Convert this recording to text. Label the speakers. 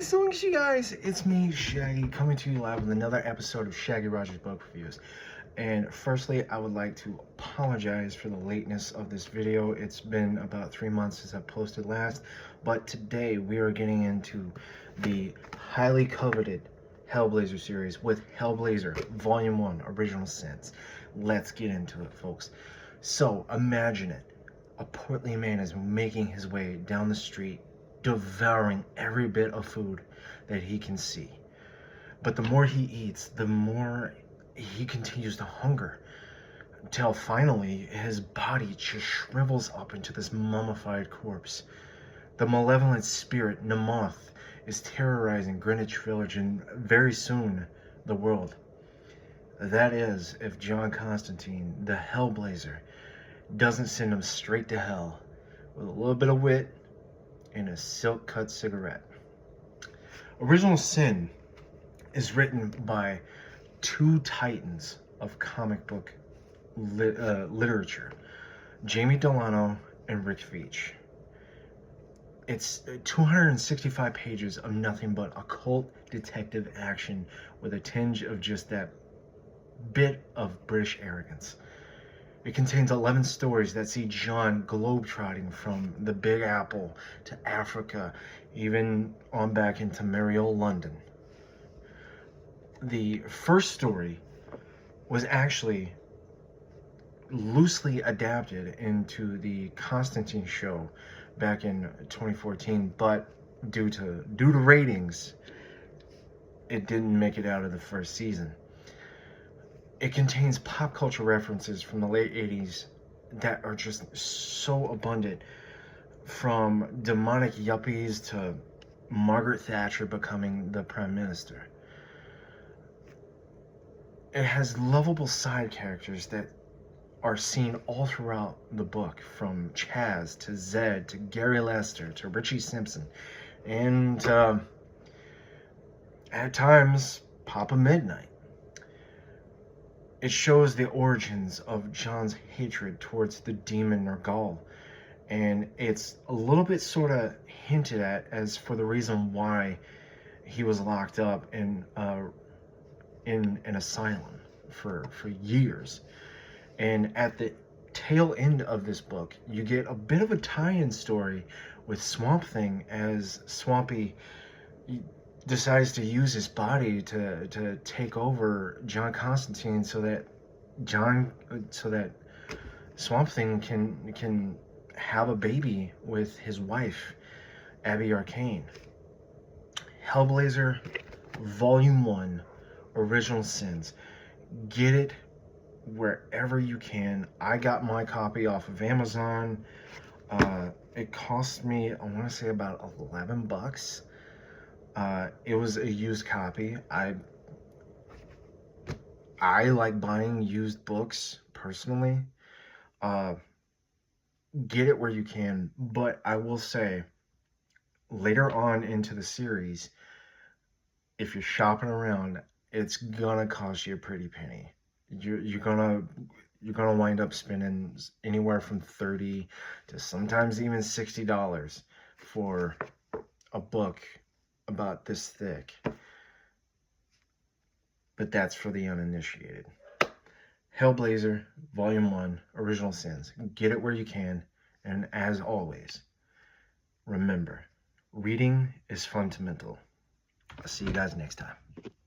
Speaker 1: Greetings, you guys. It's me, Shaggy, coming to you live with another episode of Shaggy Rogers Book Reviews. And firstly, I would like to apologize for the lateness of this video. It's been about 3 months since I posted last, but today we are getting into the highly coveted Hellblazer series with Hellblazer Volume 1, Original Sins. Let's get into it, folks. So, imagine it. A portly man is making his way down the street, devouring every bit of food that he can see. But the more he eats, the more he continues to hunger, until finally his body just shrivels up into this mummified corpse. The malevolent spirit, Nemoth, is terrorizing Greenwich Village and very soon the world. That is, if John Constantine, the Hellblazer, doesn't send him straight to hell with a little bit of wit and a silk-cut cigarette. Original Sin is written by two titans of comic book literature, Jamie Delano and Rick Veitch. It's 265 pages of nothing but occult detective action with a tinge of just that bit of British arrogance. It contains 11 stories that see John globetrotting from the Big Apple to Africa, even on back into merry old London. The first story was actually loosely adapted into the Constantine show back in 2014, but due to ratings, it didn't make it out of the first season. It contains pop culture references from the late 80s that are just so abundant, from demonic yuppies to Margaret Thatcher becoming the Prime Minister. It has lovable side characters that are seen all throughout the book, from Chaz to Zed to Gary Lester to Richie Simpson, and at times Papa Midnight. It shows the origins of John's hatred towards the demon Nergal, and it's a little bit sort of hinted at as for the reason why he was locked up in an asylum for years. And at the tail end of this book, you get a bit of a tie-in story with Swamp Thing, as Swampy decides to use his body to take over John Constantine so that Swamp Thing can have a baby with his wife, Abby Arcane. Hellblazer Volume 1, Original Sins. Get it wherever you can. I got my copy off of Amazon. It cost me, I want to say, about 11 bucks. It was a used copy. I like buying used books personally. Get it where you can, but I will say, later on into the series, if you're shopping around, it's gonna cost you a pretty penny. You're gonna wind up spending anywhere from $30 to sometimes even $60 for a book about this thick. But that's for the uninitiated. Hellblazer Volume 1, Original Sins. Get it where you can, and as always, remember, reading is fundamental. I'll see you guys next time.